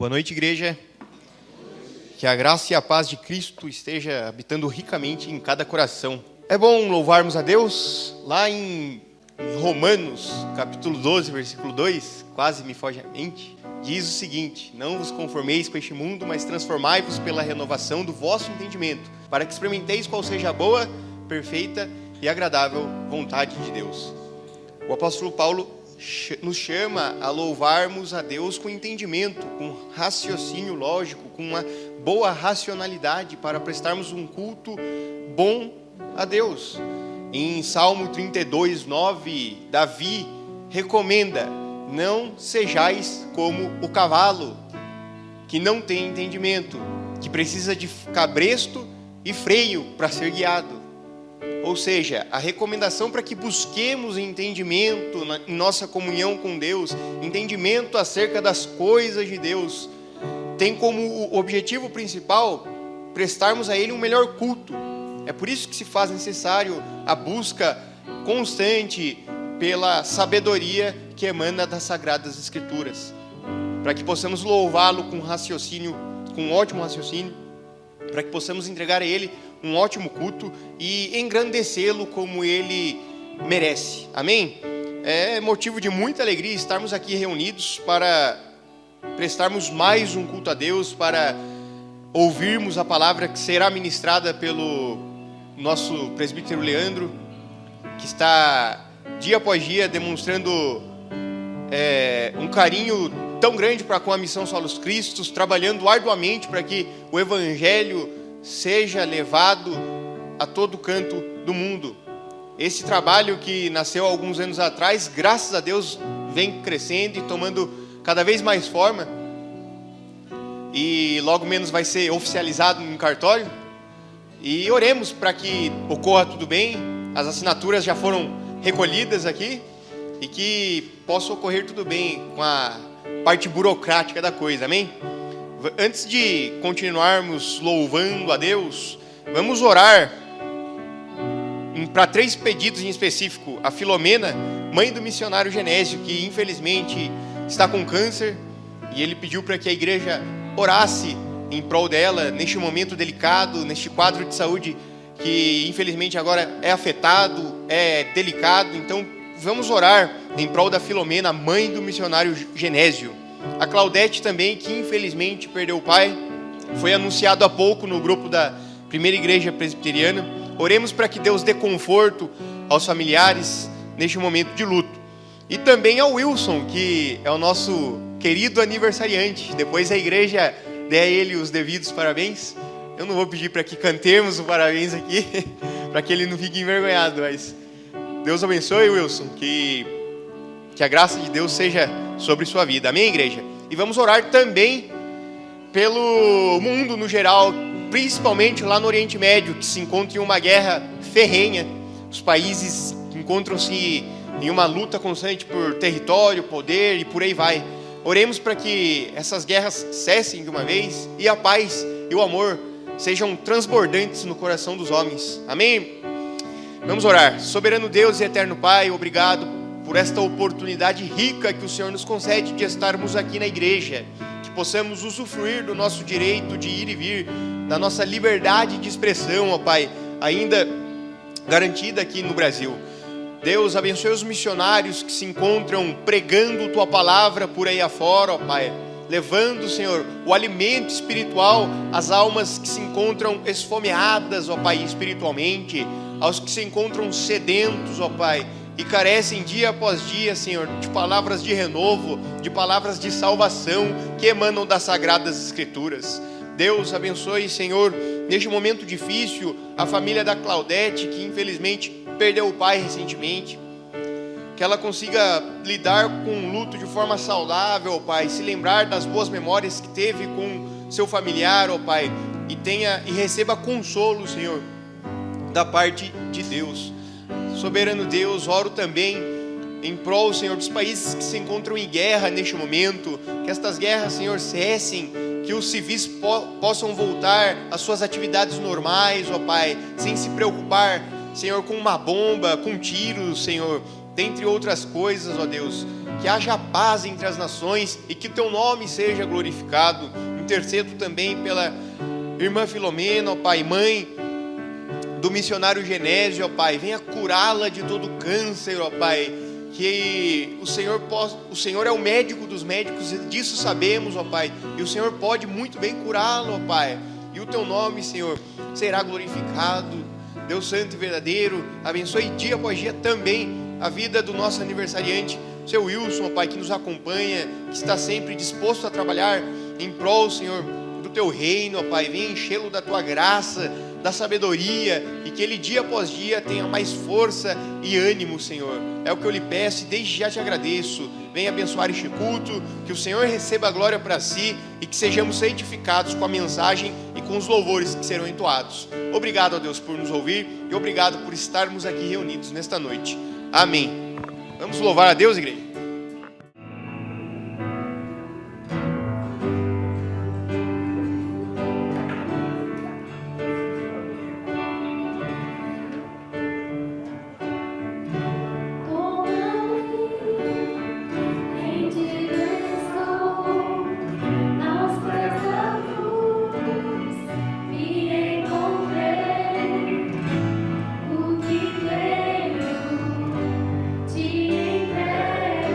Boa noite, igreja. Que a graça e a paz de Cristo esteja habitando ricamente em cada coração. É bom louvarmos a Deus. Lá em Romanos, capítulo 12, versículo 2, quase me foge a mente, diz o seguinte: não vos conformeis com este mundo, mas transformai-vos pela renovação do vosso entendimento, para que experimenteis qual seja a boa, perfeita e agradável vontade de Deus. O apóstolo Paulo nos chama a louvarmos a Deus com entendimento, com raciocínio lógico, com uma boa racionalidade para prestarmos um culto bom a Deus. Em Salmo 32, 9, Davi recomenda: não sejais como o cavalo, que não tem entendimento, que precisa de cabresto e freio para ser guiado. Ou seja, a recomendação para que busquemos entendimento em nossa comunhão com Deus, entendimento acerca das coisas de Deus, tem como objetivo principal prestarmos a Ele um melhor culto. É por isso que se faz necessário a busca constante pela sabedoria que emana das Sagradas Escrituras, para que possamos louvá-lo com raciocínio, com um ótimo raciocínio, para que possamos entregar a Ele um ótimo culto e engrandecê-lo como Ele merece. Amém? É motivo de muita alegria estarmos aqui reunidos para prestarmos mais um culto a Deus, para ouvirmos a palavra que será ministrada pelo nosso presbítero Leandro, que está dia após dia demonstrando um carinho tão grande para com a missão Solos Cristos, trabalhando arduamente para que o Evangelho seja levado a todo canto do mundo. Esse trabalho que nasceu há alguns anos atrás, graças a Deus, vem crescendo e tomando cada vez mais forma, e logo menos vai ser oficializado no cartório. E oremos para que ocorra tudo bem. As assinaturas já foram recolhidas aqui e que possa ocorrer tudo bem com a parte burocrática da coisa, amém? Antes de continuarmos louvando a Deus, vamos orar para 3 pedidos em específico. A Filomena, mãe do missionário Genésio, que infelizmente está com câncer, e ele pediu para que a igreja orasse em prol dela neste momento delicado, neste quadro de saúde que infelizmente agora é afetado, é delicado. Então vamos orar em prol da Filomena, mãe do missionário Genésio. A Claudete também, que infelizmente perdeu o pai, foi anunciado há pouco no grupo da Primeira Igreja Presbiteriana. Oremos para que Deus dê conforto aos familiares neste momento de luto. E também ao Wilson, que é o nosso querido aniversariante. Depois a igreja dê a ele os devidos parabéns. Eu não vou pedir para que cantemos o parabéns aqui, para que ele não fique envergonhado, mas Deus abençoe, Wilson, que a graça de Deus seja sobre sua vida. Amém, igreja? E vamos orar também pelo mundo no geral, principalmente lá no Oriente Médio, que se encontra em uma guerra ferrenha. Os países encontram-se em uma luta constante por território, poder e por aí vai. Oremos para que essas guerras cessem de uma vez e a paz e o amor sejam transbordantes no coração dos homens. Amém? Vamos orar. Soberano Deus e eterno Pai, obrigado por esta oportunidade rica que o Senhor nos concede de estarmos aqui na igreja, que possamos usufruir do nosso direito de ir e vir, da nossa liberdade de expressão, ó Pai, ainda garantida aqui no Brasil. Deus, abençoe os missionários que se encontram pregando Tua palavra por aí afora, ó Pai, levando, Senhor, o alimento espiritual às almas que se encontram esfomeadas, ó Pai, espiritualmente, aos que se encontram sedentos, ó Pai, e carecem dia após dia, Senhor, de palavras de renovo, de palavras de salvação que emanam das Sagradas Escrituras. Deus, abençoe, Senhor, neste momento difícil, a família da Claudete, que infelizmente perdeu o pai recentemente. Que ela consiga lidar com o luto de forma saudável, ó Pai, se lembrar das boas memórias que teve com seu familiar, ó Pai, e receba consolo, Senhor, da parte de Deus. Soberano Deus, oro também em prol, Senhor, dos países que se encontram em guerra neste momento, que estas guerras, Senhor, cessem, que os civis possam voltar às suas atividades normais, ó Pai, sem se preocupar, Senhor, com uma bomba, com tiros, Senhor, dentre outras coisas, ó Deus, que haja paz entre as nações e que teu nome seja glorificado. Intercedo também pela irmã Filomena, ó Pai, mãe do missionário Genésio, ó Pai, venha curá-la de todo câncer, ó Pai, que o Senhor é o médico dos médicos, disso sabemos, ó Pai, e o Senhor pode muito bem curá-lo, ó Pai, e o teu nome, Senhor, será glorificado. Deus santo e verdadeiro, abençoe dia após dia também a vida do nosso aniversariante, seu Wilson, ó Pai, que nos acompanha, que está sempre disposto a trabalhar em prol, Senhor, do teu reino, ó Pai, venha enchê-lo da tua graça, da sabedoria, e que ele dia após dia tenha mais força e ânimo, Senhor. É o que eu lhe peço e desde já te agradeço. Venha abençoar este culto, que o Senhor receba a glória para si e que sejamos edificados com a mensagem e com os louvores que serão entoados. Obrigado, ó Deus, por nos ouvir e obrigado por estarmos aqui reunidos nesta noite. Amém. Vamos louvar a Deus, igreja. Te entrego.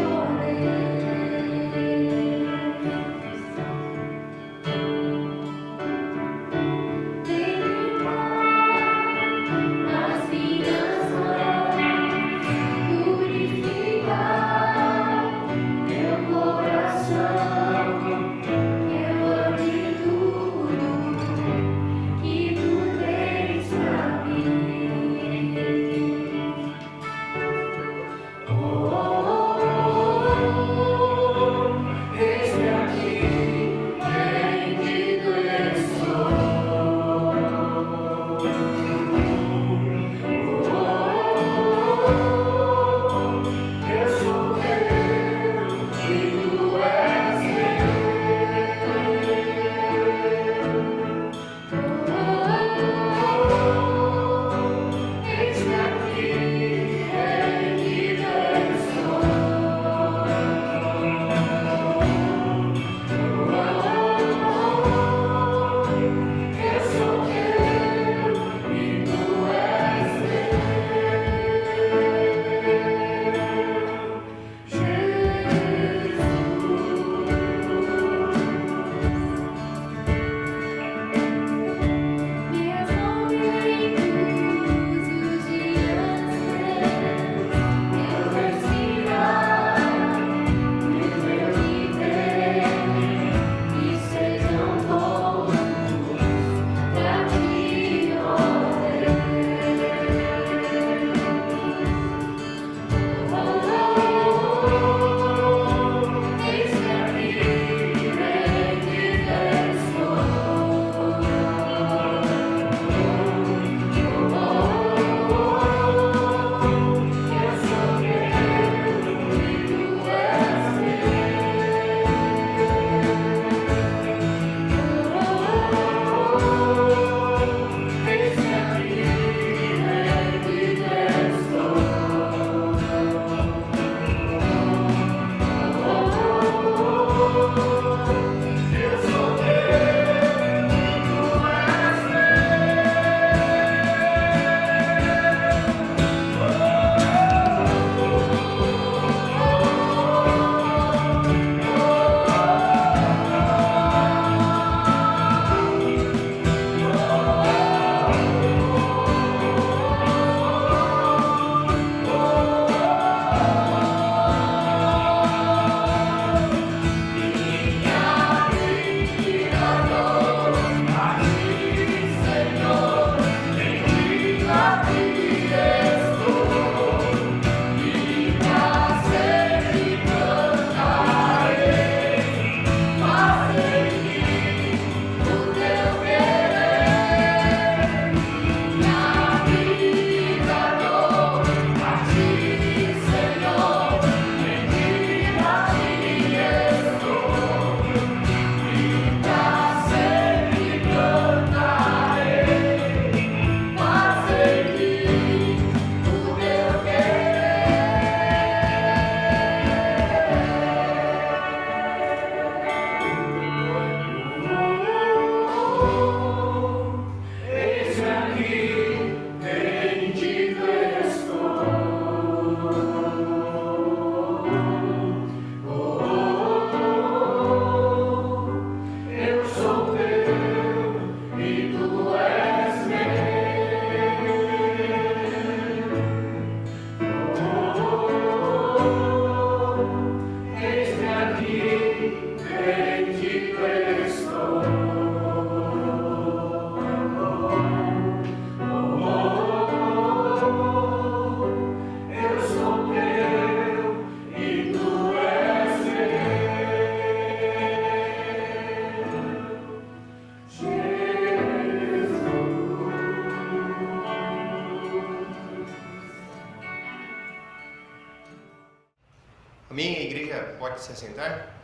Amém? A igreja pode se assentar.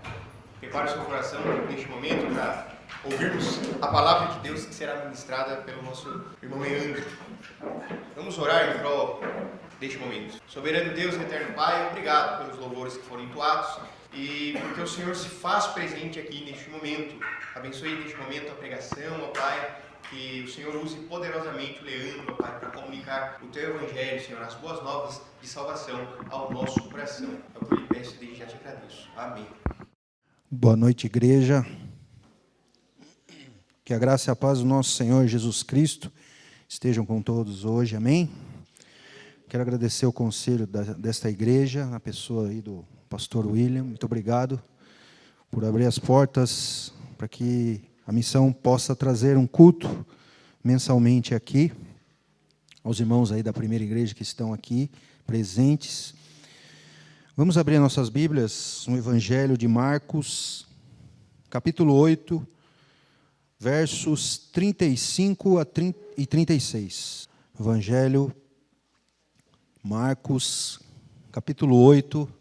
Prepare o seu coração neste momento para ouvirmos a palavra de Deus que será ministrada pelo nosso irmão Leandro. Vamos orar em prol deste momento. Soberano Deus, eterno Pai, obrigado pelos louvores que foram entoados e porque o Senhor se faz presente aqui neste momento. Abençoe neste momento a pregação, ó Pai, que o Senhor use poderosamente o Leandro, ó Pai, para comunicar o Teu Evangelho, Senhor, as boas novas de salvação ao nosso coração. É o que eu lhe peço e desde já te agradeço. Amém. Boa noite, igreja. Que a graça e a paz do nosso Senhor Jesus Cristo estejam com todos hoje, amém? Quero agradecer o conselho desta igreja, na pessoa aí do pastor William. Muito obrigado por abrir as portas para que a missão possa trazer um culto mensalmente aqui, aos irmãos aí da primeira igreja que estão aqui presentes. Vamos abrir nossas Bíblias no Evangelho de Marcos, capítulo 8, versos 35 e 36. Evangelho Marcos, capítulo 8,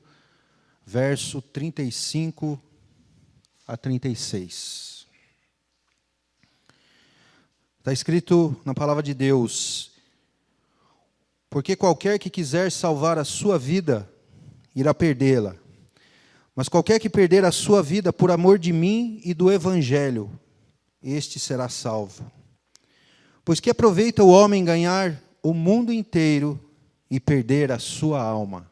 verso 35 a 36. Está escrito na palavra de Deus: porque qualquer que quiser salvar a sua vida, irá perdê-la. Mas qualquer que perder a sua vida por amor de mim e do Evangelho, este será salvo. Pois que aproveita o homem ganhar o mundo inteiro e perder a sua alma?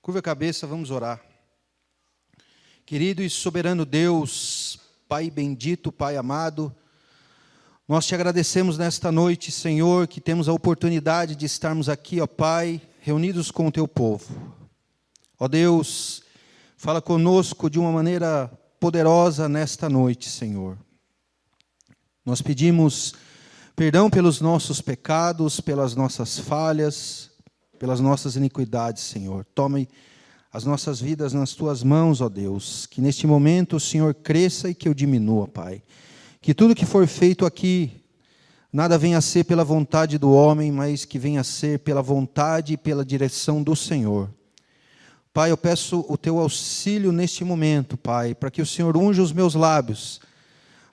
Curva a cabeça, vamos orar. Querido e soberano Deus, Pai bendito, Pai amado, nós te agradecemos nesta noite, Senhor, que temos a oportunidade de estarmos aqui, ó Pai, reunidos com o teu povo. Ó Deus, fala conosco de uma maneira poderosa nesta noite, Senhor. Nós pedimos perdão pelos nossos pecados, pelas nossas falhas, pelas nossas iniquidades, Senhor. Tome as nossas vidas nas tuas mãos, ó Deus. Que neste momento o Senhor cresça e que eu diminua, Pai. Que tudo que for feito aqui, nada venha a ser pela vontade do homem, mas que venha a ser pela vontade e pela direção do Senhor. Pai, eu peço o teu auxílio neste momento, Pai, para que o Senhor unja os meus lábios,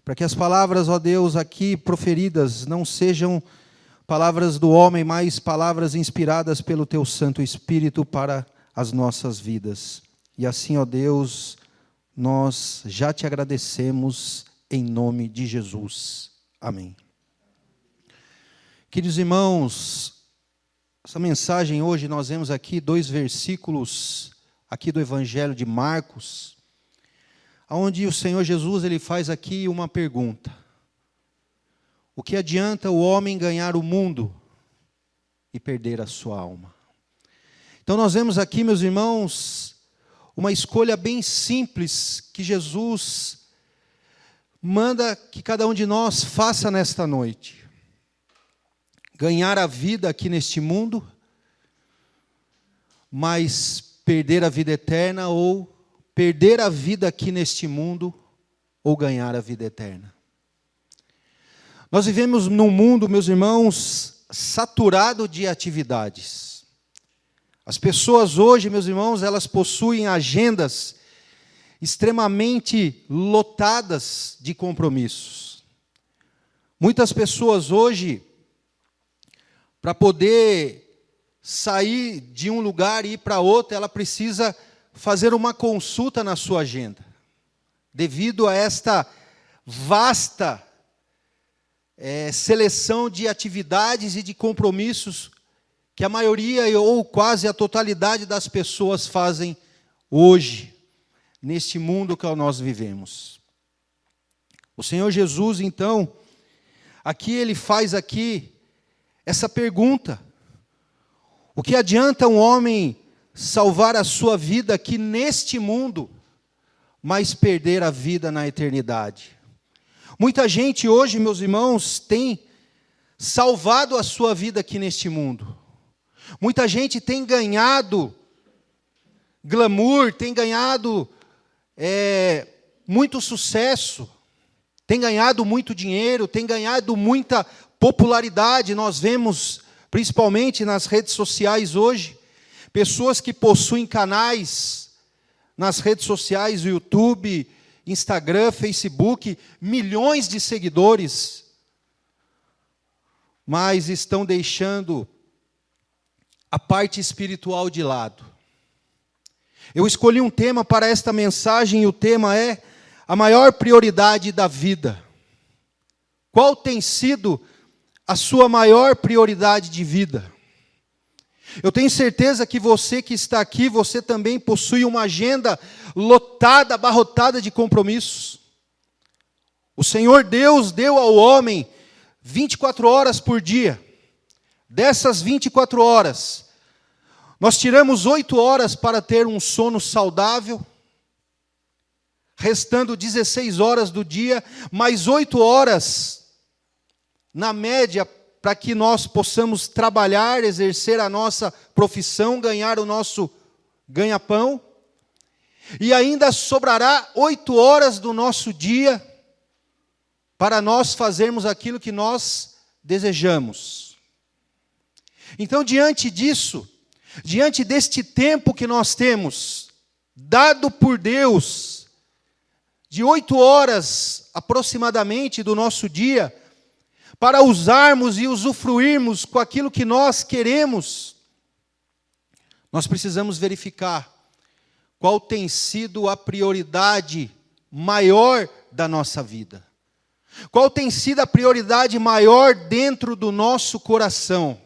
para que as palavras, ó Deus, aqui proferidas não sejam palavras do homem, mas palavras inspiradas pelo teu Santo Espírito para as nossas vidas. E assim, ó Deus, nós já te agradecemos em nome de Jesus. Amém. Queridos irmãos, essa mensagem hoje nós vemos aqui 2 versículos aqui do Evangelho de Marcos, onde o Senhor Jesus ele faz aqui uma pergunta: o que adianta o homem ganhar o mundo e perder a sua alma? Então nós vemos aqui, meus irmãos, uma escolha bem simples que Jesus manda que cada um de nós faça nesta noite: ganhar a vida aqui neste mundo, mas perder a vida eterna, ou perder a vida aqui neste mundo, ou ganhar a vida eterna. Nós vivemos num mundo, meus irmãos, saturado de atividades. As pessoas hoje, meus irmãos, elas possuem agendas extremamente lotadas de compromissos. Muitas pessoas hoje, para poder sair de um lugar e ir para outro, ela precisa fazer uma consulta na sua agenda. Devido a esta vasta seleção de atividades e de compromissos que a maioria ou quase a totalidade das pessoas fazem hoje, neste mundo que nós vivemos. O Senhor Jesus, então, aqui ele faz aqui essa pergunta: o que adianta um homem salvar a sua vida aqui neste mundo, mas perder a vida na eternidade? Muita gente hoje, meus irmãos, tem salvado a sua vida aqui neste mundo. Muita gente tem ganhado glamour, tem ganhado muito sucesso, tem ganhado muito dinheiro, tem ganhado muita popularidade. Nós vemos, principalmente nas redes sociais hoje, pessoas que possuem canais nas redes sociais, YouTube, Instagram, Facebook, milhões de seguidores, mas estão deixando a parte espiritual de lado. Eu escolhi um tema para esta mensagem e o tema é a maior prioridade da vida. Qual tem sido a sua maior prioridade de vida? Eu tenho certeza que você que está aqui, você também possui uma agenda lotada, abarrotada de compromissos. O Senhor Deus deu ao homem 24 horas por dia. Dessas 24 horas, nós tiramos 8 horas para ter um sono saudável, restando 16 horas do dia, mais 8 horas, na média, para que nós possamos trabalhar, exercer a nossa profissão, ganhar o nosso ganha-pão. E ainda sobrará 8 horas do nosso dia para nós fazermos aquilo que nós desejamos. Então, diante disso, diante deste tempo que nós temos, dado por Deus, de 8 horas aproximadamente do nosso dia, para usarmos e usufruirmos com aquilo que nós queremos, nós precisamos verificar qual tem sido a prioridade maior da nossa vida. Qual tem sido a prioridade maior dentro do nosso coração.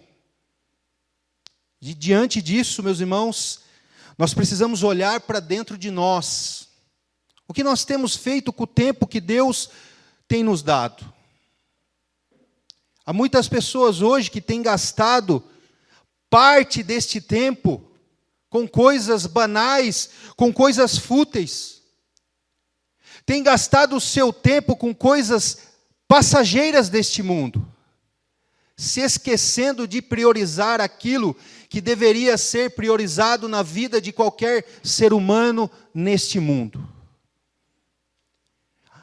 E diante disso, meus irmãos, nós precisamos olhar para dentro de nós. O que nós temos feito com o tempo que Deus tem nos dado? Há muitas pessoas hoje que têm gastado parte deste tempo com coisas banais, com coisas fúteis. Têm gastado o seu tempo com coisas passageiras deste mundo, se esquecendo de priorizar aquilo que deveria ser priorizado na vida de qualquer ser humano neste mundo.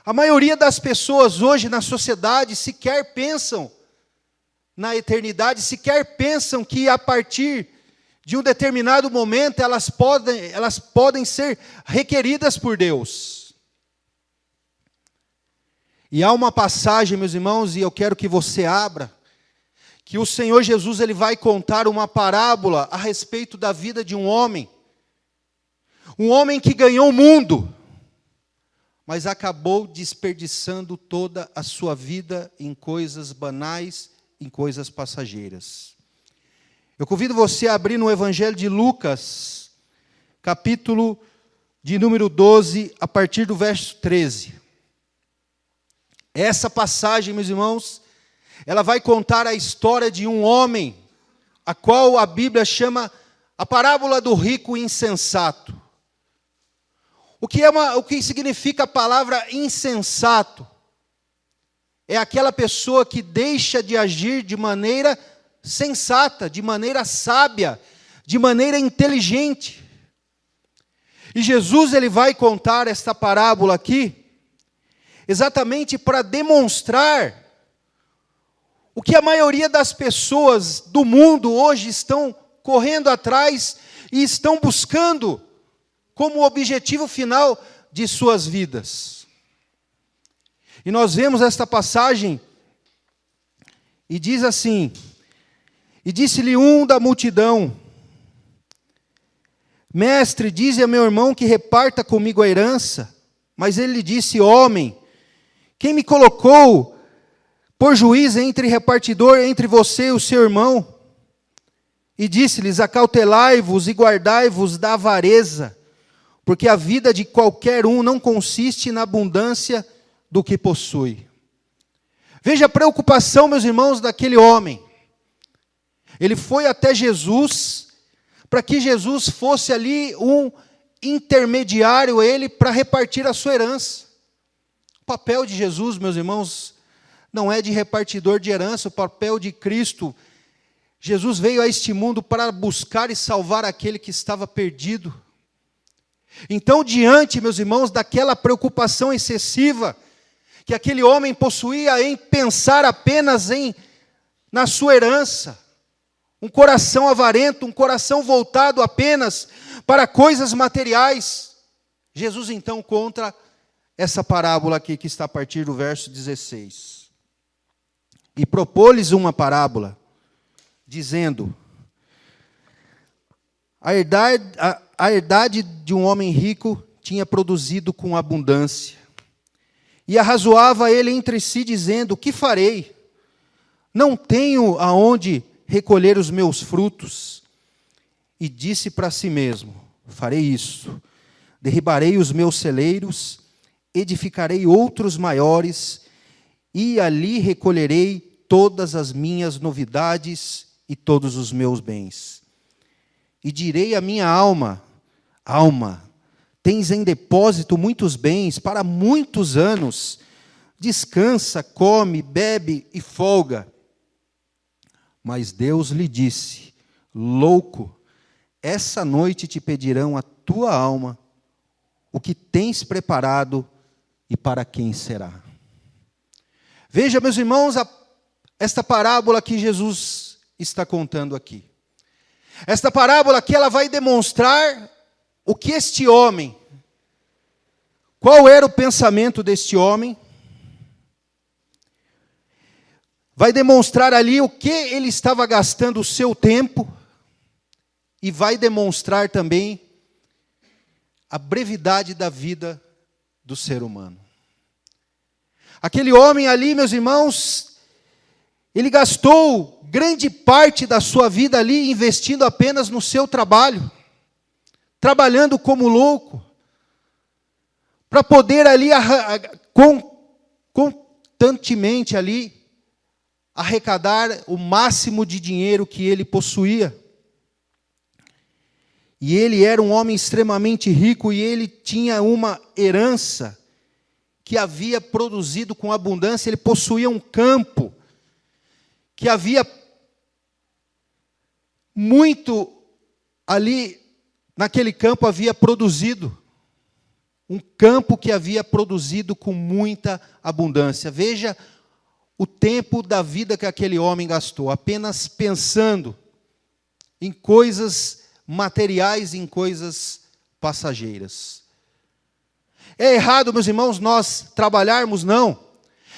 A maioria das pessoas hoje na sociedade sequer pensam na eternidade, sequer pensam que a partir de um determinado momento elas podem ser requeridas por Deus. E há uma passagem, meus irmãos, e eu quero que você abra, que o Senhor Jesus ele vai contar uma parábola a respeito da vida de um homem que ganhou o mundo, mas acabou desperdiçando toda a sua vida em coisas banais, em coisas passageiras. Eu convido você a abrir no Evangelho de Lucas, capítulo de número 12, a partir do verso 13. Essa passagem, meus irmãos, ela vai contar a história de um homem, a qual a Bíblia chama a parábola do rico insensato. O que significa a palavra insensato? É aquela pessoa que deixa de agir de maneira sensata, de maneira sábia, de maneira inteligente. E Jesus ele vai contar esta parábola aqui, exatamente para demonstrar o que a maioria das pessoas do mundo hoje estão correndo atrás e estão buscando como objetivo final de suas vidas. E nós vemos esta passagem, e diz assim: e disse-lhe um da multidão: Mestre, dize a meu irmão que reparta comigo a herança. Mas ele lhe disse: Homem, quem me colocou por juiz entre repartidor entre você e o seu irmão? E disse-lhes: Acautelai-vos e guardai-vos da avareza, porque a vida de qualquer um não consiste na abundância do que possui. Veja a preocupação, meus irmãos, daquele homem. Ele foi até Jesus, para que Jesus fosse ali um intermediário, ele, para repartir a sua herança. O papel de Jesus, meus irmãos, não é de repartidor de herança, o papel de Cristo. Jesus veio a este mundo para buscar e salvar aquele que estava perdido. Então, diante, meus irmãos, daquela preocupação excessiva que aquele homem possuía em pensar apenas na sua herança, um coração avarento, um coração voltado apenas para coisas materiais. Jesus então conta essa parábola aqui que está a partir do verso 16. E propôs-lhes uma parábola, dizendo: a herdade de um homem rico tinha produzido com abundância. E arrazoava ele entre si, dizendo: que farei? Não tenho aonde recolher os meus frutos. E disse para si mesmo: farei isso, derribarei os meus celeiros, edificarei outros maiores, e ali recolherei todas as minhas novidades e todos os meus bens. E direi à minha alma: alma, tens em depósito muitos bens para muitos anos, descansa, come, bebe e folga. Mas Deus lhe disse: louco, essa noite te pedirão a tua alma o que tens preparado e para quem será. Veja, meus irmãos, esta parábola que Jesus está contando aqui. Esta parábola aqui, ela vai demonstrar o que este homem, qual era o pensamento deste homem, vai demonstrar ali o que ele estava gastando o seu tempo, e vai demonstrar também a brevidade da vida do ser humano. Aquele homem ali, meus irmãos, ele gastou grande parte da sua vida ali investindo apenas no seu trabalho, trabalhando como louco, para poder ali, constantemente ali, arrecadar o máximo de dinheiro que ele possuía. E ele era um homem extremamente rico, e ele tinha uma herança que havia produzido com abundância. Ele possuía um campo que havia muito ali, naquele campo havia produzido, um campo que havia produzido com muita abundância. Veja o tempo da vida que aquele homem gastou, apenas pensando em coisas materiais, em coisas passageiras. É errado, meus irmãos, nós trabalharmos? Não.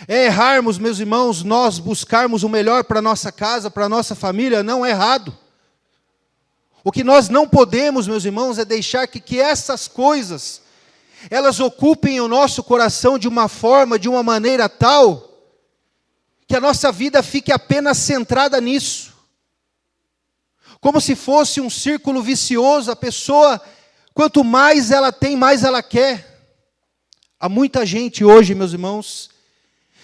É errarmos, meus irmãos, nós buscarmos o melhor para a nossa casa, para a nossa família? Não é errado. O que nós não podemos, meus irmãos, é deixar que essas coisas, elas ocupem o nosso coração de uma forma, de uma maneira tal, que a nossa vida fique apenas centrada nisso. Como se fosse um círculo vicioso. A pessoa, quanto mais ela tem, mais ela quer. Há muita gente hoje, meus irmãos,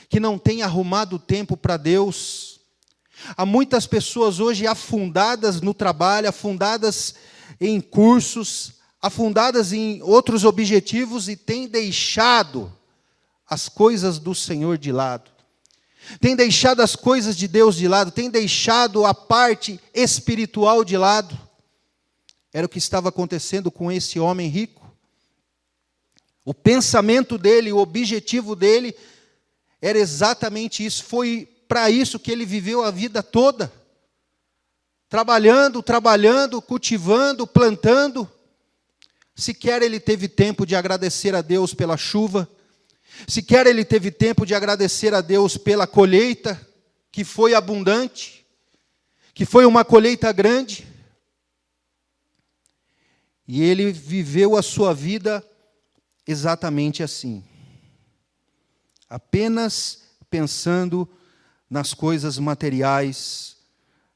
que não tem arrumado tempo para Deus. Há muitas pessoas hoje afundadas no trabalho, afundadas em cursos, afundadas em outros objetivos, e têm deixado as coisas do Senhor de lado. Tem deixado as coisas de Deus de lado, tem deixado a parte espiritual de lado. Era o que estava acontecendo com esse homem rico. O pensamento dele, o objetivo dele, era exatamente isso. Foi para isso que ele viveu a vida toda. Trabalhando, cultivando, plantando. Sequer ele teve tempo de agradecer a Deus pela chuva. Sequer ele teve tempo de agradecer a Deus pela colheita, que foi abundante, que foi uma colheita grande. E ele viveu a sua vida exatamente assim. Apenas pensando nas coisas materiais,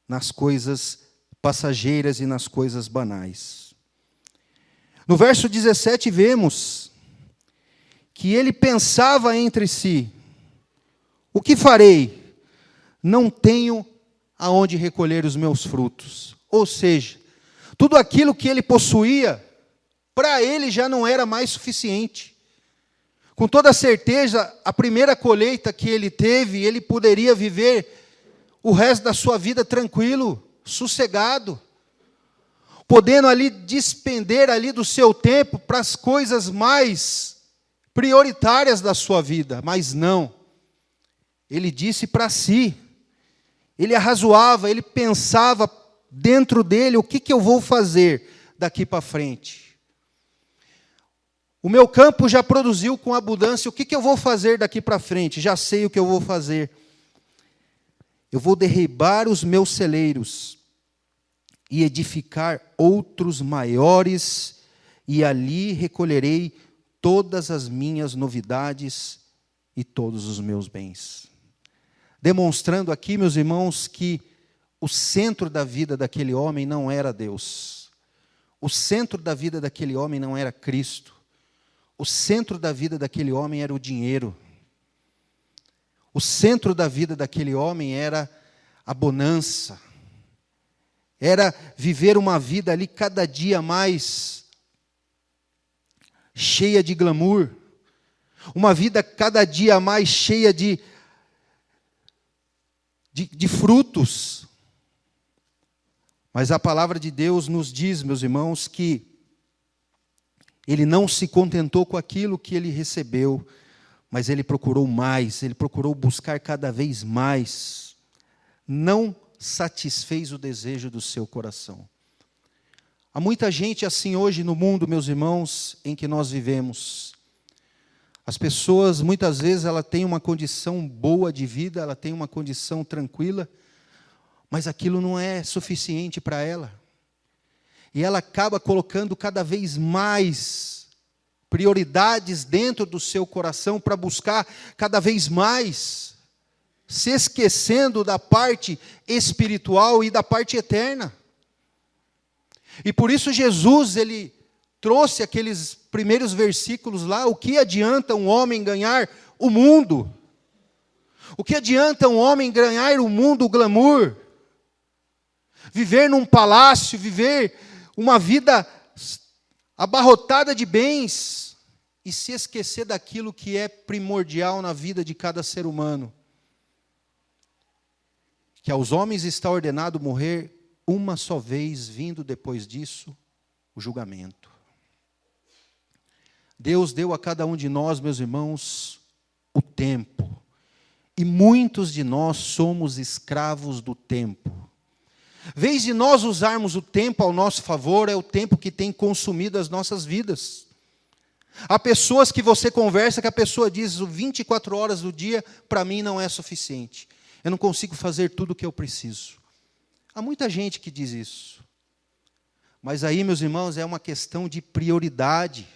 nas coisas passageiras e nas coisas banais. No verso 17 vemos que ele pensava entre si: o que farei? Não tenho aonde recolher os meus frutos. Ou seja, tudo aquilo que ele possuía, para ele já não era mais suficiente. Com toda certeza, a primeira colheita que ele teve, ele poderia viver o resto da sua vida tranquilo, sossegado, podendo ali despender ali do seu tempo para as coisas mais prioritárias da sua vida. Mas não. Ele disse para si, ele arrazoava, ele pensava dentro dele, o que eu vou fazer daqui para frente? O meu campo já produziu com abundância, o que eu vou fazer daqui para frente? Já sei o que eu vou fazer. Eu vou derribar os meus celeiros e edificar outros maiores, e ali recolherei todas as minhas novidades e todos os meus bens. Demonstrando aqui, meus irmãos, que o centro da vida daquele homem não era Deus. O centro da vida daquele homem não era Cristo. O centro da vida daquele homem era o dinheiro. O centro da vida daquele homem era a bonança. Era viver uma vida ali cada dia mais cheia de glamour. Uma vida cada dia mais cheia de frutos. Mas a palavra de Deus nos diz, meus irmãos, que ele não se contentou com aquilo que ele recebeu, mas ele procurou mais, ele procurou buscar cada vez mais. Não satisfez o desejo do seu coração. Há muita gente assim hoje no mundo, meus irmãos, em que nós vivemos. As pessoas, muitas vezes, ela tem uma condição boa de vida, ela tem uma condição tranquila, mas aquilo não é suficiente para ela. E ela acaba colocando cada vez mais prioridades dentro do seu coração para buscar cada vez mais, se esquecendo da parte espiritual e da parte eterna. E por isso Jesus, ele trouxe aqueles primeiros versículos lá: o que adianta um homem ganhar o mundo? O que adianta um homem ganhar o mundo, o glamour? Viver num palácio, viver uma vida abarrotada de bens e se esquecer daquilo que é primordial na vida de cada ser humano. Que aos homens está ordenado morrer uma só vez, vindo depois disso o julgamento. Deus deu a cada um de nós, meus irmãos, o tempo. E muitos de nós somos escravos do tempo. Vez de nós usarmos o tempo ao nosso favor, é o tempo que tem consumido as nossas vidas. Há pessoas que você conversa, que a pessoa diz: 24 horas do dia, para mim não é suficiente. Eu não consigo fazer tudo o que eu preciso. Há muita gente que diz isso. Mas aí, meus irmãos, é uma questão de prioridade.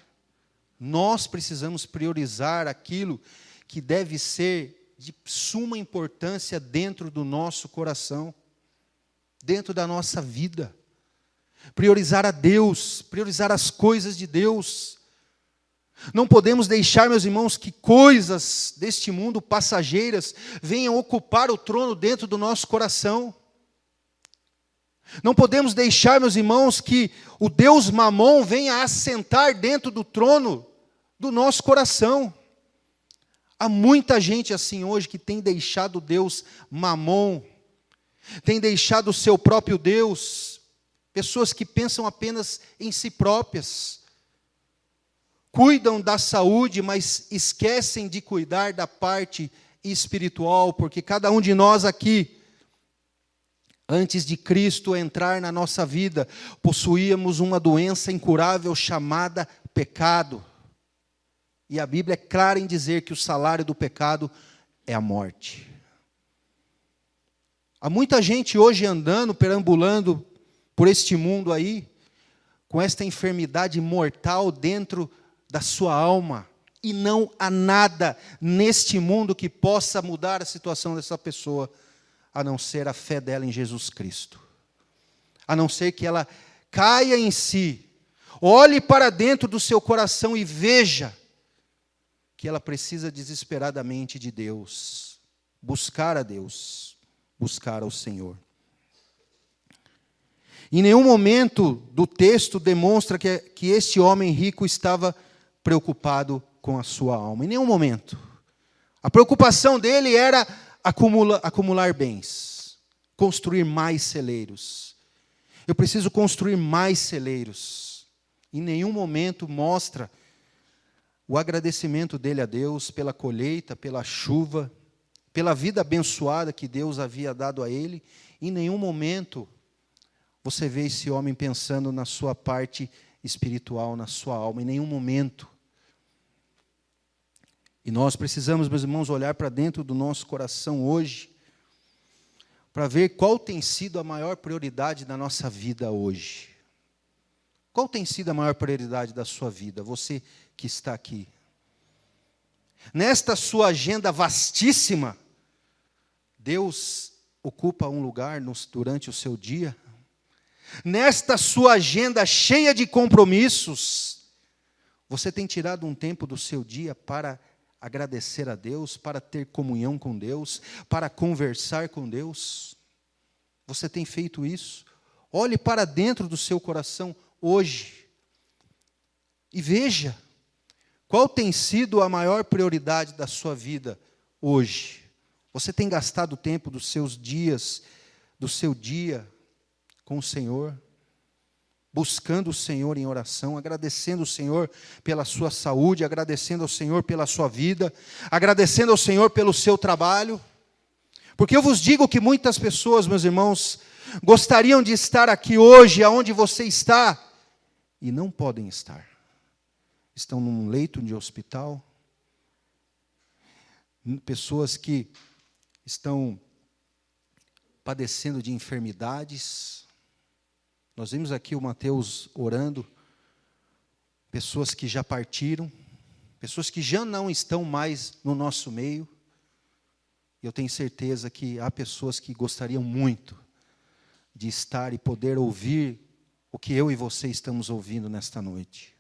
Nós precisamos priorizar aquilo que deve ser de suma importância dentro do nosso coração, dentro da nossa vida. Priorizar a Deus, priorizar as coisas de Deus. Não podemos deixar, meus irmãos, que coisas deste mundo passageiras venham ocupar o trono dentro do nosso coração. Não podemos deixar, meus irmãos, que o Deus Mamon venha assentar dentro do trono do nosso coração. Há muita gente assim hoje que tem deixado Deus Mamon, tem deixado o seu próprio Deus, pessoas que pensam apenas em si próprias, cuidam da saúde, mas esquecem de cuidar da parte espiritual, porque cada um de nós aqui, antes de Cristo entrar na nossa vida, possuíamos uma doença incurável chamada pecado. E a Bíblia é clara em dizer que o salário do pecado é a morte. Há muita gente hoje andando, perambulando por este mundo aí, com esta enfermidade mortal dentro da sua alma. E não há nada neste mundo que possa mudar a situação dessa pessoa, a não ser a fé dela em Jesus Cristo. A não ser que ela caia em si, olhe para dentro do seu coração e veja que ela precisa desesperadamente de Deus, buscar a Deus, buscar ao Senhor. Em nenhum momento do texto demonstra que este homem rico estava preocupado com a sua alma. Em nenhum momento. A preocupação dele era acumular bens, construir mais celeiros. Eu preciso construir mais celeiros. Em nenhum momento mostra o agradecimento dele a Deus pela colheita, pela chuva, pela vida abençoada que Deus havia dado a ele. Em nenhum momento você vê esse homem pensando na sua parte espiritual, na sua alma, em nenhum momento. E nós precisamos, meus irmãos, olhar para dentro do nosso coração hoje, para ver qual tem sido a maior prioridade da nossa vida hoje. Qual tem sido a maior prioridade da sua vida, você que está aqui? Nesta sua agenda vastíssima, Deus ocupa um lugar durante o seu dia? Nesta sua agenda cheia de compromissos, você tem tirado um tempo do seu dia para agradecer a Deus, para ter comunhão com Deus, para conversar com Deus? Você tem feito isso? Olhe para dentro do seu coração hoje e veja qual tem sido a maior prioridade da sua vida hoje. Você tem gastado o tempo dos seus dias, do seu dia com o Senhor, buscando o Senhor em oração, agradecendo o Senhor pela sua saúde, agradecendo ao Senhor pela sua vida, agradecendo ao Senhor pelo seu trabalho? Porque eu vos digo que muitas pessoas, meus irmãos, gostariam de estar aqui hoje, aonde você está, e não podem estar. Estão num leito de hospital. Pessoas que estão padecendo de enfermidades. Nós vimos aqui o Mateus orando. Pessoas que já partiram. Pessoas que já não estão mais no nosso meio. Eu tenho certeza que há pessoas que gostariam muito de estar e poder ouvir o que eu e você estamos ouvindo nesta noite.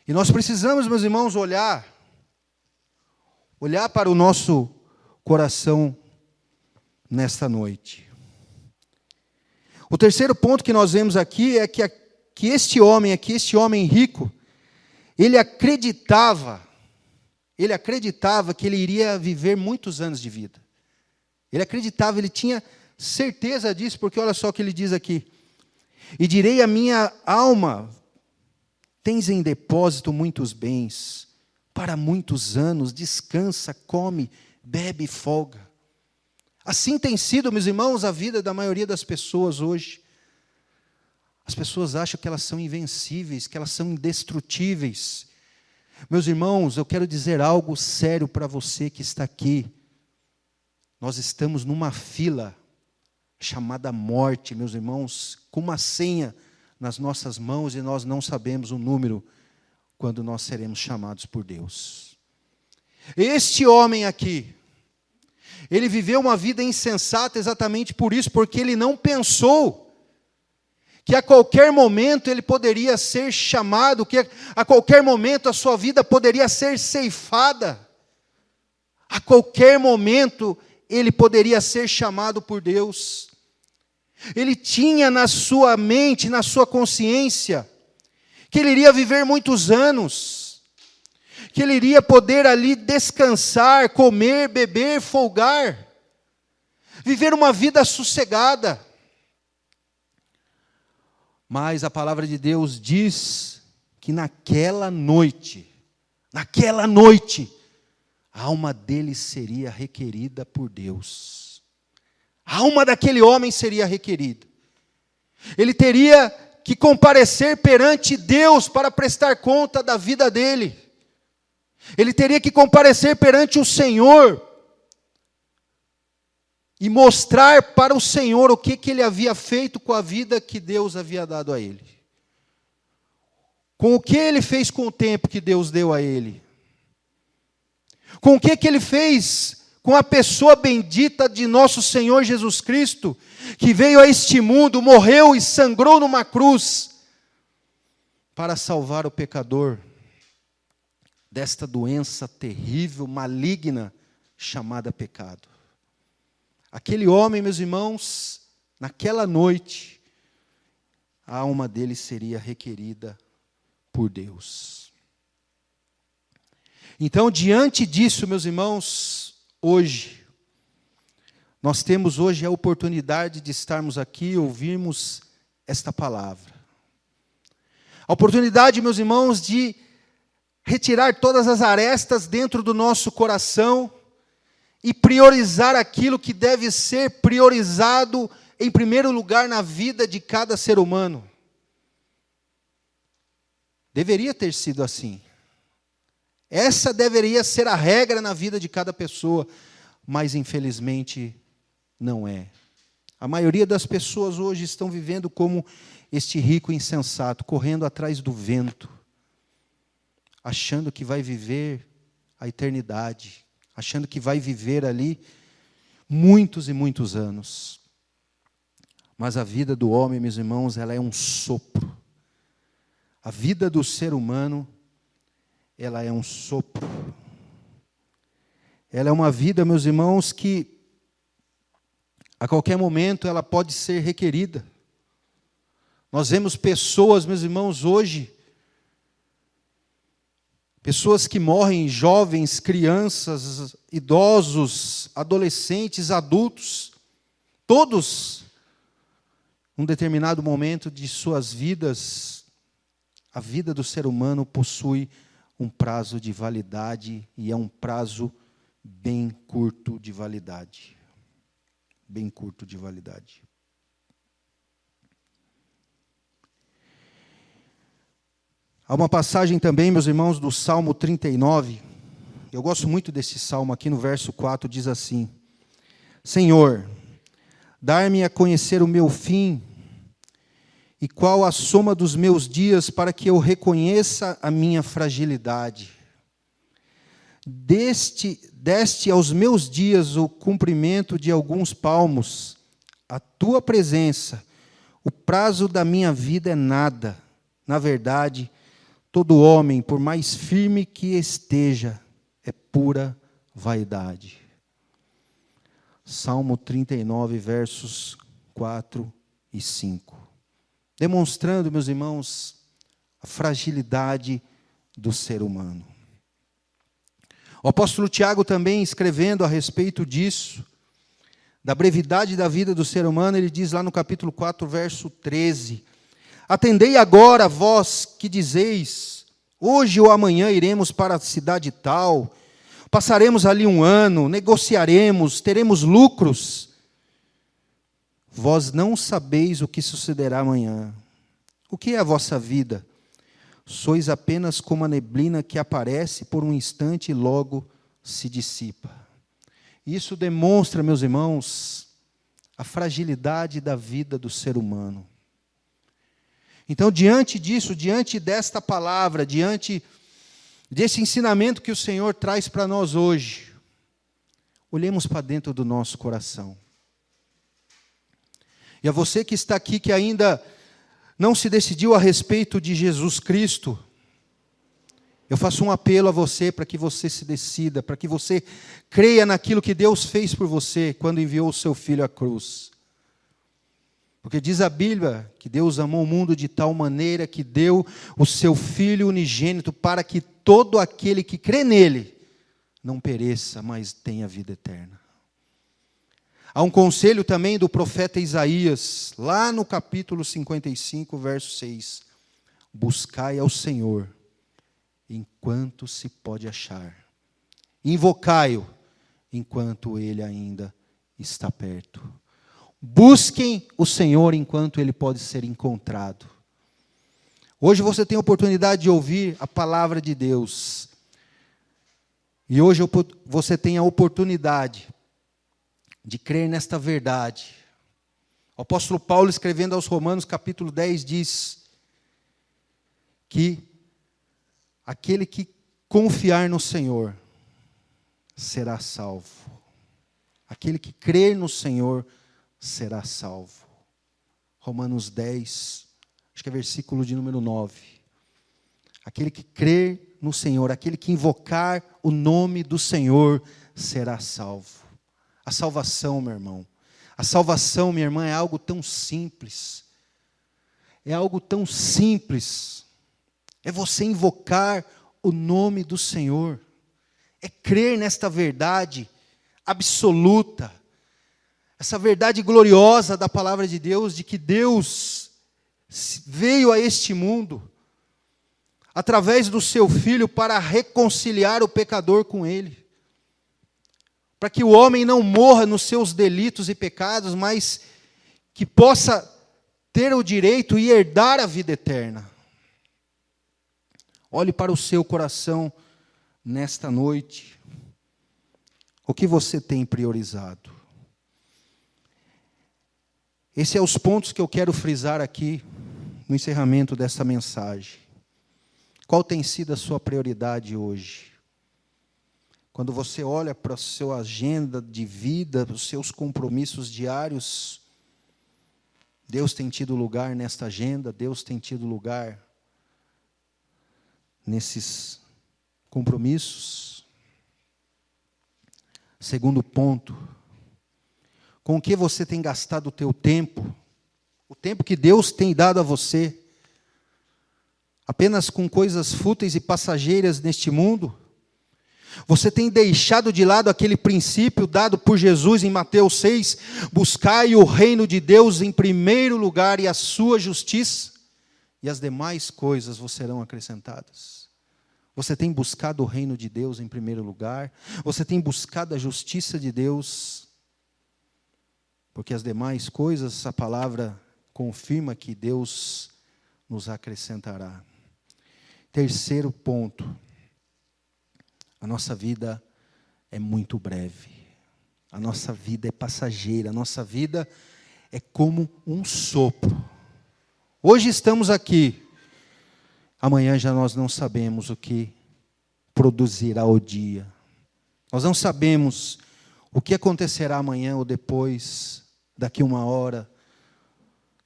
E nós precisamos, meus irmãos, olhar para o nosso coração nesta noite. O terceiro ponto que nós vemos aqui é que este homem rico, ele acreditava que ele iria viver muitos anos de vida. Ele acreditava, ele tinha certeza disso, porque olha só o que ele diz aqui. E direi à minha alma, tens em depósito muitos bens, para muitos anos, descansa, come, bebe e folga. Assim tem sido, meus irmãos, a vida da maioria das pessoas hoje. As pessoas acham que elas são invencíveis, que elas são indestrutíveis. Meus irmãos, eu quero dizer algo sério para você que está aqui. Nós estamos numa fila chamada morte, meus irmãos, com uma senha nas nossas mãos e nós não sabemos o número quando nós seremos chamados por Deus. Este homem aqui, ele viveu uma vida insensata exatamente por isso, porque ele não pensou que a qualquer momento ele poderia ser chamado, que a qualquer momento a sua vida poderia ser ceifada. A qualquer momento ele poderia ser chamado por Deus. Ele tinha na sua mente, na sua consciência, que ele iria viver muitos anos, que ele iria poder ali descansar, comer, beber, folgar, viver uma vida sossegada. Mas a palavra de Deus diz que naquela noite, a alma dele seria requerida por Deus. A alma daquele homem seria requerida. Ele teria que comparecer perante Deus para prestar conta da vida dele. Ele teria que comparecer perante o Senhor e mostrar para o Senhor o que ele havia feito com a vida que Deus havia dado a ele. Com o que ele fez com o tempo que Deus deu a ele. Com o que ele fez com a pessoa bendita de nosso Senhor Jesus Cristo, que veio a este mundo, morreu e sangrou numa cruz, para salvar o pecador desta doença terrível, maligna, chamada pecado. Aquele homem, meus irmãos, naquela noite, a alma dele seria requerida por Deus. Então, diante disso, meus irmãos, hoje, nós temos hoje a oportunidade de estarmos aqui e ouvirmos esta palavra. A oportunidade, meus irmãos, de retirar todas as arestas dentro do nosso coração e priorizar aquilo que deve ser priorizado em primeiro lugar na vida de cada ser humano. Deveria ter sido assim. Essa deveria ser a regra na vida de cada pessoa, mas infelizmente não é. A maioria das pessoas hoje estão vivendo como este rico insensato, correndo atrás do vento, achando que vai viver a eternidade, achando que vai viver ali muitos e muitos anos. Mas a vida do homem, meus irmãos, ela é um sopro. A vida do ser humano, ela é um sopro. Ela é uma vida, meus irmãos, que a qualquer momento ela pode ser requerida. Nós vemos pessoas, meus irmãos, hoje, pessoas que morrem, jovens, crianças, idosos, adolescentes, adultos, todos, num determinado momento de suas vidas, a vida do ser humano possui um prazo de validade, e é um prazo bem curto de validade. Bem curto de validade. Há uma passagem também, meus irmãos, do Salmo 39. Eu gosto muito desse salmo aqui no verso 4, diz assim: Senhor, dar-me a conhecer o meu fim, e qual a soma dos meus dias, para que eu reconheça a minha fragilidade. Deste aos meus dias o cumprimento de alguns palmos, a tua presença, o prazo da minha vida é nada. Na verdade, todo homem, por mais firme que esteja, é pura vaidade. Salmo 39, versos 4 e 5. Demonstrando, meus irmãos, a fragilidade do ser humano. O apóstolo Tiago também, escrevendo a respeito disso, da brevidade da vida do ser humano, ele diz lá no capítulo 4, verso 13: Atendei agora, vós que dizeis, hoje ou amanhã iremos para a cidade tal, passaremos ali um ano, negociaremos, teremos lucros. Vós não sabeis o que sucederá amanhã. O que é a vossa vida? Sois apenas como a neblina que aparece por um instante e logo se dissipa. Isso demonstra, meus irmãos, a fragilidade da vida do ser humano. Então, diante disso, diante desta palavra, diante desse ensinamento que o Senhor traz para nós hoje, olhemos para dentro do nosso coração. E a você que está aqui, que ainda não se decidiu a respeito de Jesus Cristo, eu faço um apelo a você para que você se decida, para que você creia naquilo que Deus fez por você quando enviou o seu Filho à cruz. Porque diz a Bíblia que Deus amou o mundo de tal maneira que deu o seu Filho unigênito para que todo aquele que crê nele não pereça, mas tenha vida eterna. Há um conselho também do profeta Isaías, lá no capítulo 55, verso 6. Buscai ao Senhor, enquanto se pode achar. Invocai-o, enquanto ele ainda está perto. Busquem o Senhor enquanto ele pode ser encontrado. Hoje você tem a oportunidade de ouvir a palavra de Deus. E hoje você tem a oportunidade de crer nesta verdade. O apóstolo Paulo, escrevendo aos Romanos, capítulo 10, diz que aquele que confiar no Senhor será salvo. Aquele que crer no Senhor será salvo. Romanos 10, acho que é versículo de número 9. Aquele que crer no Senhor, aquele que invocar o nome do Senhor será salvo. A salvação, meu irmão, a salvação, minha irmã, é algo tão simples. É algo tão simples. É você invocar o nome do Senhor. É crer nesta verdade absoluta. Essa verdade gloriosa da palavra de Deus, de que Deus veio a este mundo através do seu Filho para reconciliar o pecador com Ele. Para que o homem não morra nos seus delitos e pecados, mas que possa ter o direito e herdar a vida eterna. Olhe para o seu coração nesta noite. O que você tem priorizado? Esses são os pontos que eu quero frisar aqui no encerramento dessa mensagem. Qual tem sido a sua prioridade hoje? Quando você olha para a sua agenda de vida, os seus compromissos diários, Deus tem tido lugar nesta agenda, Deus tem tido lugar nesses compromissos. Segundo ponto, com o que você tem gastado o teu tempo, o tempo que Deus tem dado a você, apenas com coisas fúteis e passageiras neste mundo? Você tem deixado de lado aquele princípio dado por Jesus em Mateus 6, buscai o reino de Deus em primeiro lugar e a sua justiça, e as demais coisas vos serão acrescentadas. Você tem buscado o reino de Deus em primeiro lugar? Você tem buscado a justiça de Deus? Porque as demais coisas, essa palavra confirma que Deus nos acrescentará. Terceiro ponto. A nossa vida é muito breve. A nossa vida é passageira. A nossa vida é como um sopro. Hoje estamos aqui. Amanhã já nós não sabemos o que produzirá o dia. Nós não sabemos o que acontecerá amanhã ou depois, daqui uma hora.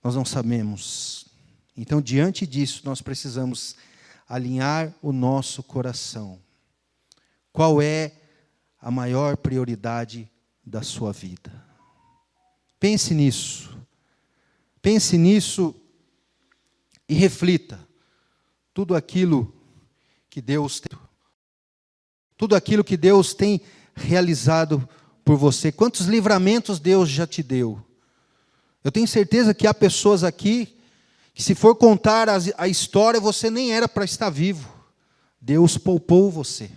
Nós não sabemos. Então, diante disso, nós precisamos alinhar o nosso coração. Qual é a maior prioridade da sua vida? Pense nisso. Pense nisso e reflita. Tudo aquilo que Deus tem realizado por você. Quantos livramentos Deus já te deu? Eu tenho certeza que há pessoas aqui que, se for contar a história, você nem era para estar vivo. Deus poupou você.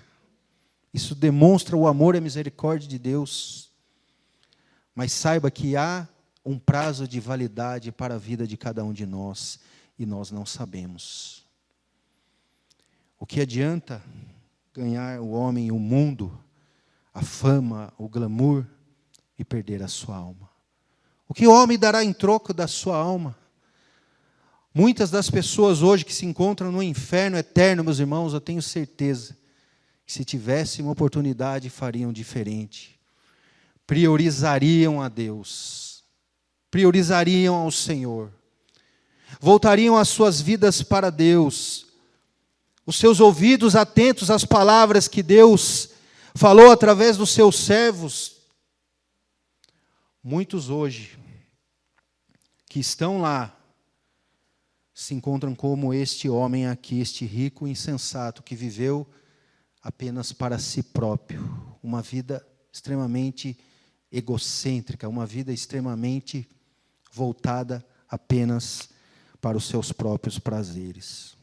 Isso demonstra o amor e a misericórdia de Deus. Mas saiba que há um prazo de validade para a vida de cada um de nós, e nós não sabemos. O que adianta ganhar o homem, o mundo, a fama, o glamour, e perder a sua alma? O que o homem dará em troco da sua alma? Muitas das pessoas hoje que se encontram no inferno eterno, meus irmãos, eu tenho certeza que, se tivessem uma oportunidade, fariam diferente. Priorizariam a Deus. Priorizariam ao Senhor. Voltariam as suas vidas para Deus. Os seus ouvidos atentos às palavras que Deus falou através dos seus servos. Muitos hoje, que estão lá, se encontram como este homem aqui, este rico insensato, que viveu apenas para si próprio, uma vida extremamente egocêntrica, uma vida extremamente voltada apenas para os seus próprios prazeres,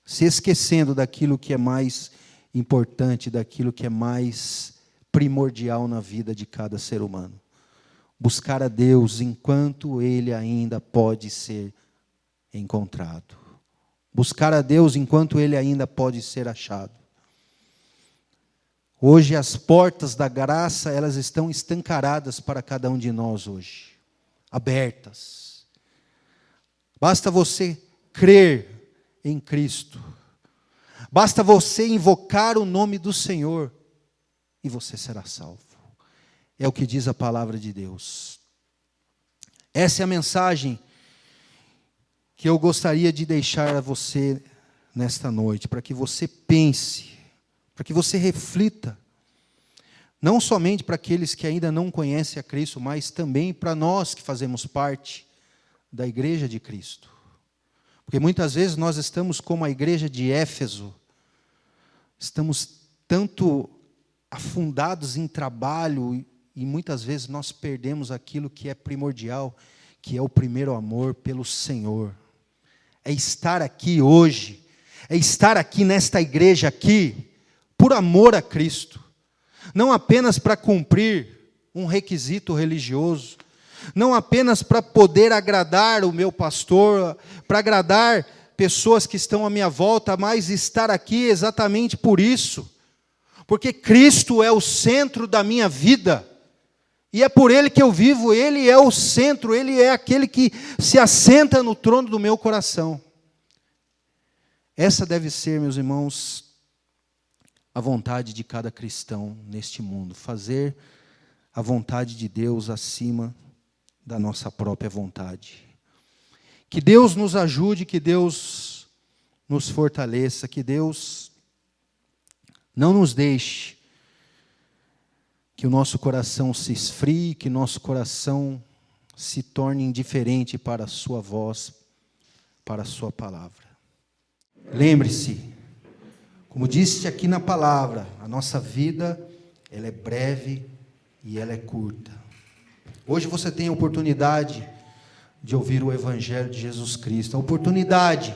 se esquecendo daquilo que é mais importante, daquilo que é mais primordial na vida de cada ser humano. Buscar a Deus enquanto Ele ainda pode ser encontrado. Buscar a Deus enquanto Ele ainda pode ser achado. Hoje as portas da graça, elas estão escancaradas para cada um de nós hoje. Abertas. Basta você crer em Cristo. Basta você invocar o nome do Senhor e você será salvo. É o que diz a palavra de Deus. Essa é a mensagem que eu gostaria de deixar a você nesta noite, para que você pense, para que você reflita, não somente para aqueles que ainda não conhecem a Cristo, mas também para nós que fazemos parte da igreja de Cristo. Porque muitas vezes nós estamos como a igreja de Éfeso, estamos tanto afundados em trabalho e muitas vezes nós perdemos aquilo que é primordial, que é o primeiro amor pelo Senhor. É estar aqui hoje, é estar aqui nesta igreja aqui, por amor a Cristo. Não apenas para cumprir um requisito religioso, não apenas para poder agradar o meu pastor, para agradar pessoas que estão à minha volta, mas estar aqui exatamente por isso, porque Cristo é o centro da minha vida, e é por Ele que eu vivo, Ele é o centro, Ele é aquele que se assenta no trono do meu coração. Essa deve ser, meus irmãos, a vontade de cada cristão neste mundo, fazer a vontade de Deus acima da nossa própria vontade. Que Deus nos ajude, que Deus nos fortaleça, que Deus não nos deixe que o nosso coração se esfrie, que nosso coração se torne indiferente para a sua voz, para a sua palavra. Lembre-se, como disse aqui na palavra, a nossa vida, ela é breve e ela é curta. Hoje você tem a oportunidade de ouvir o Evangelho de Jesus Cristo, a oportunidade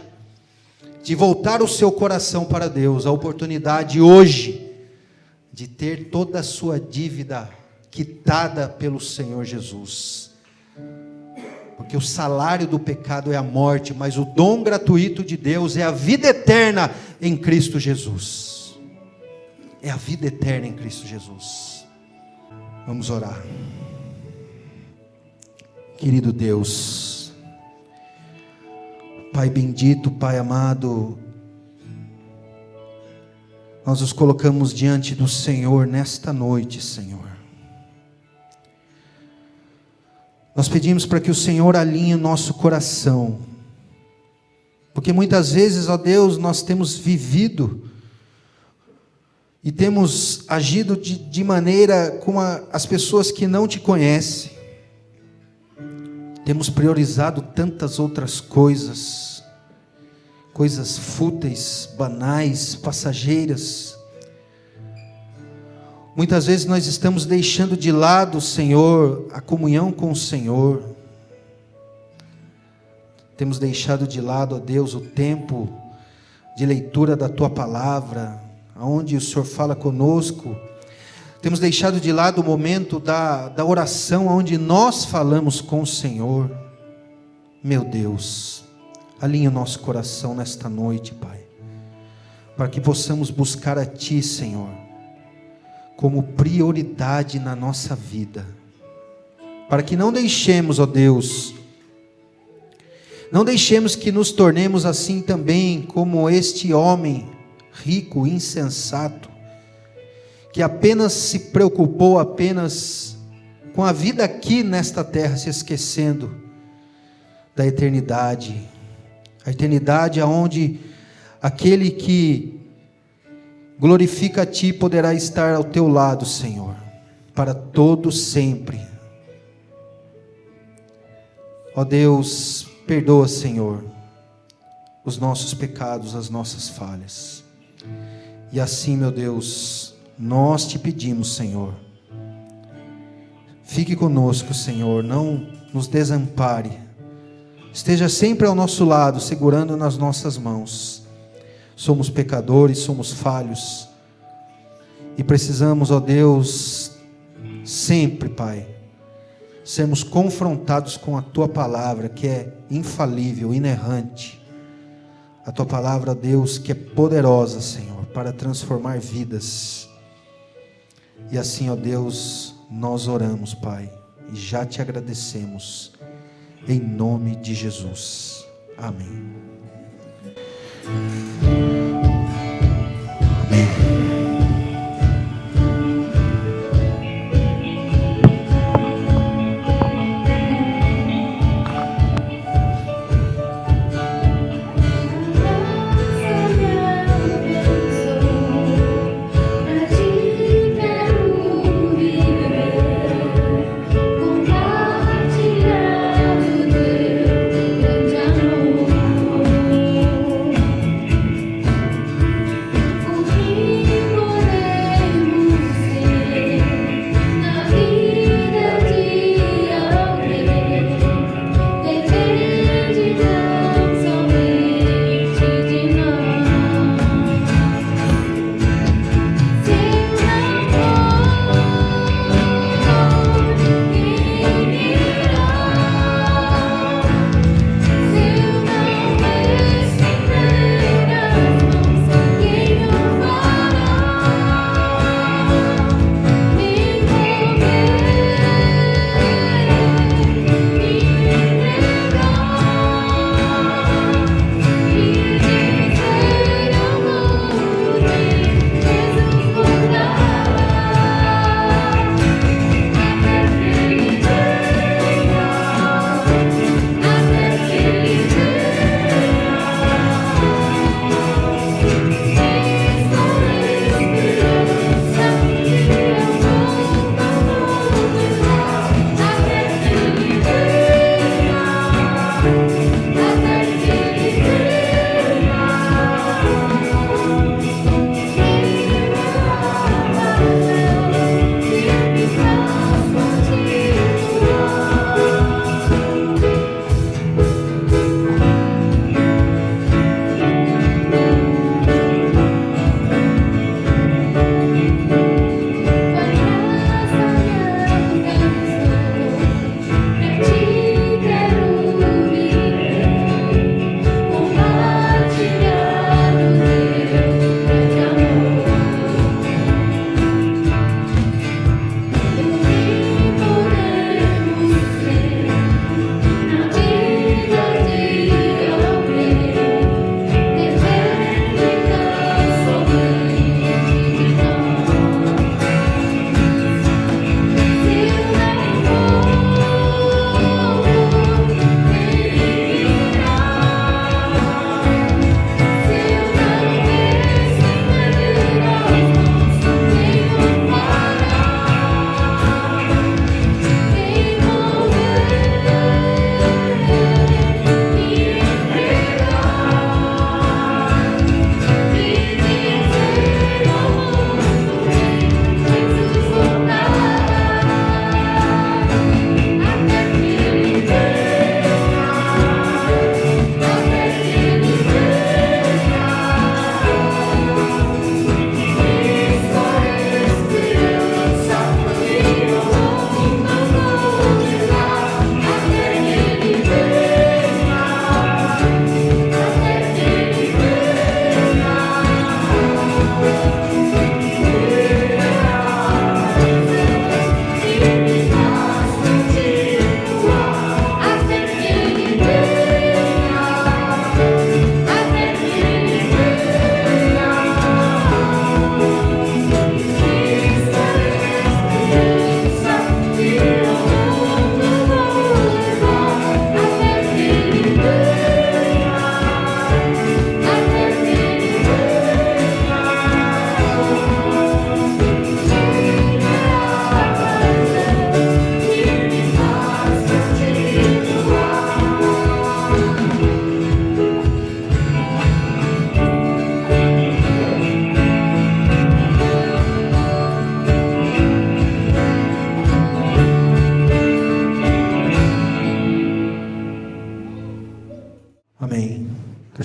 de voltar o seu coração para Deus, a oportunidade hoje de ter toda a sua dívida quitada pelo Senhor Jesus. Porque o salário do pecado é a morte, mas o dom gratuito de Deus é a vida eterna em Cristo Jesus. É a vida eterna em Cristo Jesus. Vamos orar. Querido Deus, Pai bendito, Pai amado, nós nos colocamos diante do Senhor nesta noite, Senhor. Nós pedimos para que o Senhor alinhe o nosso coração, porque muitas vezes, ó Deus, nós temos vivido e temos agido de maneira como as pessoas que não te conhecem. Temos priorizado tantas outras coisas, coisas fúteis, banais, passageiras. Muitas vezes nós estamos deixando de lado, Senhor, a comunhão com o Senhor. Temos deixado de lado, ó Deus, o tempo de leitura da Tua Palavra, onde o Senhor fala conosco. Temos deixado de lado o momento da oração, onde nós falamos com o Senhor. Meu Deus, alinha o nosso coração nesta noite, Pai, para que possamos buscar a Ti, Senhor, como prioridade na nossa vida, para que não deixemos, ó Deus, não deixemos que nos tornemos assim também como este homem rico, insensato, que apenas se preocupou apenas com a vida aqui nesta terra, se esquecendo da eternidade, a eternidade aonde aquele que glorifica a Ti poderá estar ao Teu lado, Senhor, para todo sempre. Ó Deus, perdoa, Senhor, os nossos pecados, as nossas falhas. E assim, meu Deus, nós Te pedimos, Senhor, fique conosco, Senhor, não nos desampare, esteja sempre ao nosso lado, segurando nas nossas mãos. Somos pecadores, somos falhos, e precisamos, ó Deus, sempre, Pai, sermos confrontados com a Tua Palavra, que é infalível, inerrante, a Tua Palavra, ó Deus, que é poderosa, Senhor, para transformar vidas. E assim, ó Deus, nós oramos, Pai, e já Te agradecemos, em nome de Jesus. Amém. Amém.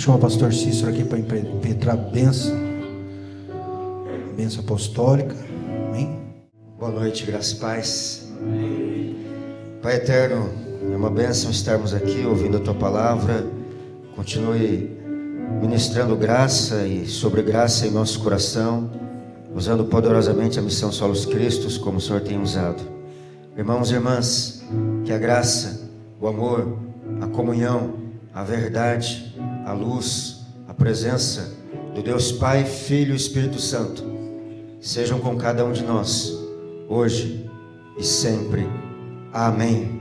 Vou chamar o pastor Cícero aqui para impetrar bênção apostólica. Amém? Boa noite, graça e paz. Pai eterno, é uma bênção estarmos aqui ouvindo a Tua palavra. Continue ministrando graça e sobre graça em nosso coração, usando poderosamente a missão Solos Cristos, como o Senhor tem usado. Irmãos e irmãs, que a graça, o amor, a comunhão, a verdade, a luz, a presença do Deus Pai, Filho e Espírito Santo sejam com cada um de nós, hoje e sempre. Amém.